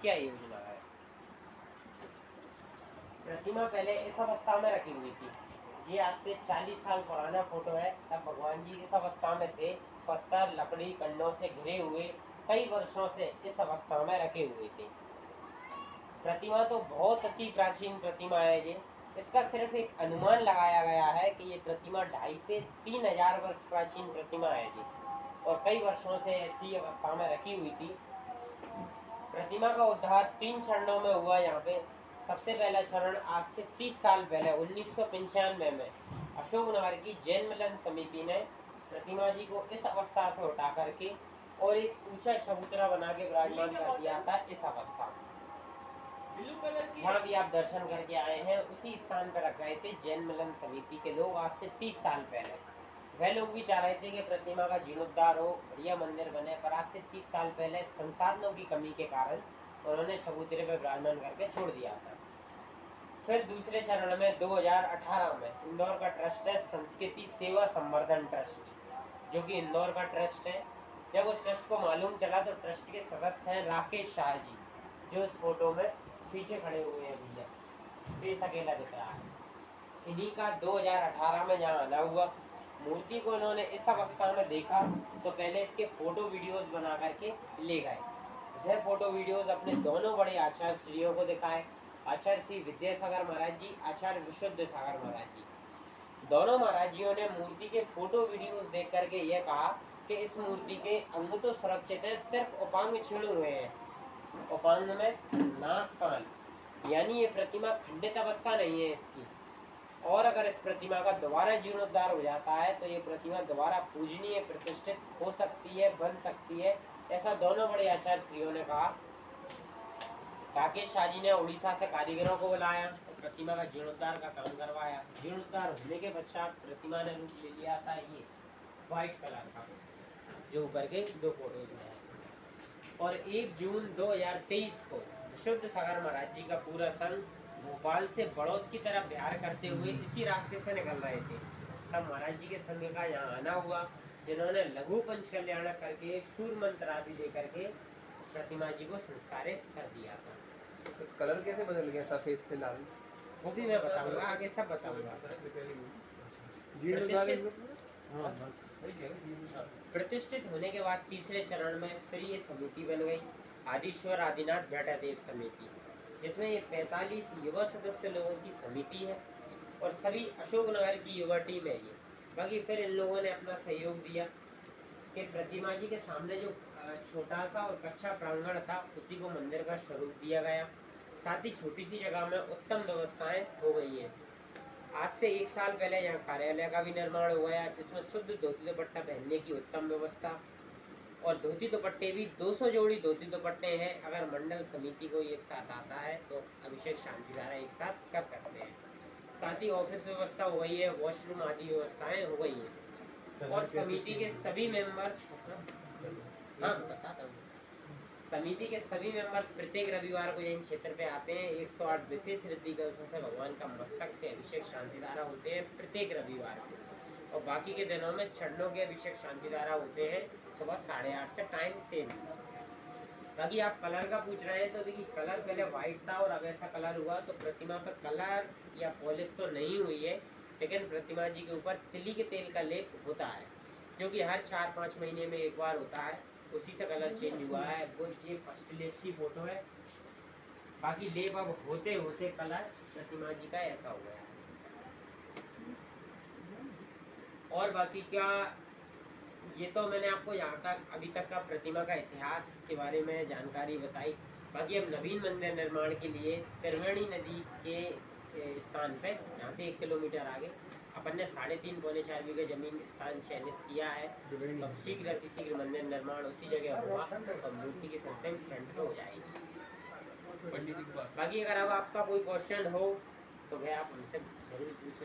क्या योजना है। प्रतिमा पहले इस अवस्था में रखी हुई थी। ये आज से 40 साल पुराना फोटो है। तब भगवान जी इस अवस्था में थे, पत्थर लकड़ी कंडों से घिरे हुए, कई वर्षों से इस अवस्था में रखे हुए थे। प्रतिमा तो बहुत अति प्राचीन प्रतिमा है ये। इसका सिर्फ एक अनुमान लगाया गया है कि ये प्रतिमा 2,500 से 3,000 वर्ष प्राचीन प्रतिमा है जी, और कई वर्षों से ऐसी अवस्था में रखी हुई थी। प्रतिमा का उद्धार 3 चरणों में हुआ यहाँ पे। सबसे पहला चरण आज से 30 साल पहले 1995 में अशोकनगर की जैन मिलन समिति ने प्रतिमा जी को इस अवस्था से उठा करके और एक ऊंचा चबूतरा बना के विराजमान कर दिया था। इस अवस्था जहाँ भी आप दर्शन करके आए हैं उसी स्थान पर रख गए थे जैन मिलन समिति के लोग आज से 30 साल पहले। वह लोग भी चाह रहे थे कि प्रतिमा का जीर्णोद्धार हो, बढ़िया मंदिर बने, पर आज से 30 साल पहले संसाधनों की कमी के कारण उन्होंने चबूतरे पर विराजमान करके छोड़ दिया था। फिर दूसरे चरण में 2018 में इंदौर का ट्रस्ट है संस्कृति सेवा संवर्धन ट्रस्ट, जो कि इंदौर का ट्रस्ट है। जब उस ट्रस्ट को मालूम चला तो ट्रस्ट के सदस्य हैं राकेश शाह जी, जो इस फोटो में पीछे खड़े हुए हैं भैया, फेस अकेला दिख रहा है। इन्हीं का 2018 में यहाँ आना हुआ। मूर्ति को इन्होंने इस अवस्था में देखा तो पहले इसके फोटो वीडियोस बना करके ले गए। वह फोटो वीडियोस अपने दोनों बड़े आचार्य श्रीयों को दिखाए, आचार्य श्री विद्यासागर महाराज जी, आचार्य विशुद्ध सागर महाराज जी। दोनों महाराज जियों ने मूर्ति के फोटो वीडियोस देख करके यह कहा कि इस मूर्ति के अंग तो सुरक्षित है, सिर्फ उपांग छिड़ हुए हैं। उपांग में नाक कान, यानी ये प्रतिमा खंडित अवस्था नहीं है इसकी। और अगर इस प्रतिमा का दोबारा जीर्णोद्धार हो जाता है तो ये प्रतिमा दोबारा पूजनीय प्रतिष्ठित हो सकती है, बन सकती है, ऐसा दोनों बड़े आचार्य श्रीयों ने कहा। राकेश शाह जी ने उड़ीसा से कारीगरों को बुलाया और प्रतिमा का जीर्णोद्धार का काम करवाया। जीर्णोद्धार होने के पश्चात प्रतिमा ने रूप ले लिया था ये व्हाइट कलर का, जो ऊपर के 2 फोटोज में है। और 1 जून 2023 को विशुद्ध सागर महाराज जी का पूरा संघ भोपाल से बड़ौद की तरफ बिहार करते हुए इसी रास्ते से निकल रहे थे। तब महाराज जी के संघ का यहाँ आना हुआ, जिन्होंने लघु पंच कल्याण करके सूर्य मंत्र आदि दे करके प्रतिमा जी को संस्कारित कर दिया था। तो कलर कैसे बदल गया सफेद से लाल? वो भी मैं बताऊंगा, आगे सब बताऊंगा। प्रतिष्ठित होने के बाद तीसरे चरण में फिर ये समिति बन गई, आदिश्वर आदिनाथ भट्टादेव समिति, जिसमें ये 45 युवा सदस्य लोगों की समिति है और सभी अशोकनगर की युवा टीम है ये। बाकी फिर इन लोगों ने अपना सहयोग दिया कि प्रतिमा जी के सामने जो छोटा सा और कच्चा प्रांगण था उसी को मंदिर का स्वरूप दिया गया। साथ ही छोटी सी जगह में उत्तम व्यवस्थाएं हो गई है। आज से 1 साल पहले यहाँ कार्यालय का भी निर्माण हो गया, जिसमें शुद्ध धोती दुपट्टा पहनने की उत्तम व्यवस्था, और धोती दुपट्टे भी 200 जोड़ी धोती दुपट्टे हैं। अगर मंडल समिति को एक साथ आता है तो अभिषेक शांतिधारा एक साथ कर सकते हैं। साथ ही ऑफिस व्यवस्था हो गई है, वॉशरूम आदि व्यवस्थाएं हो गई हैं। और समिति के सभी मेंबर्स, हाँ बताता हूँ, समिति के सभी मेंबर्स प्रत्येक रविवार को यही क्षेत्र पे आते हैं। 108 विशेष रीति कलशों से भगवान का मस्तक से अभिषेक शांतिधारा होते हैं प्रत्येक रविवार को, और बाकी के दिनों में चरणों के अभिषेक शांतिधारा होते हैं सुबह 8:30 से टाइम सेम। बाकी आप कलर का पूछ रहे हैं तो देखिए, कलर पहले व्हाइट था और अब ऐसा कलर हुआ, तो प्रतिमा पर कलर या पॉलिश तो नहीं हुई है, लेकिन प्रतिमा जी के ऊपर तिली के तेल का लेप होता है, जो कि हर 4-5 महीने में एक बार होता है। उसी से कलर चेंज हुआ है। वो ये फर्स्ट लेप की फोटो है। बाकी लेप अब होते होते कलर प्रतिमा जी का ऐसा हो गया है। और बाकी क्या, ये तो मैंने आपको यहाँ तक अभी तक का प्रतिमा का इतिहास के बारे में जानकारी बताई। बाकी अब नवीन मंदिर निर्माण के लिए त्रिवेणी नदी के स्थान पे, यहाँ से 1 किलोमीटर आगे, अपन ने 3.5-4 बीघे जमीन स्थान चयनित किया है। तो शीघ्र अतिशीघ्र मंदिर निर्माण उसी जगह होगा और मूर्ति की संख्या फ्रंट पे हो जाएगी। बाकी अगर अब आपका कोई क्वेश्चन हो तो भाई आप हमसे जरूर पूछें।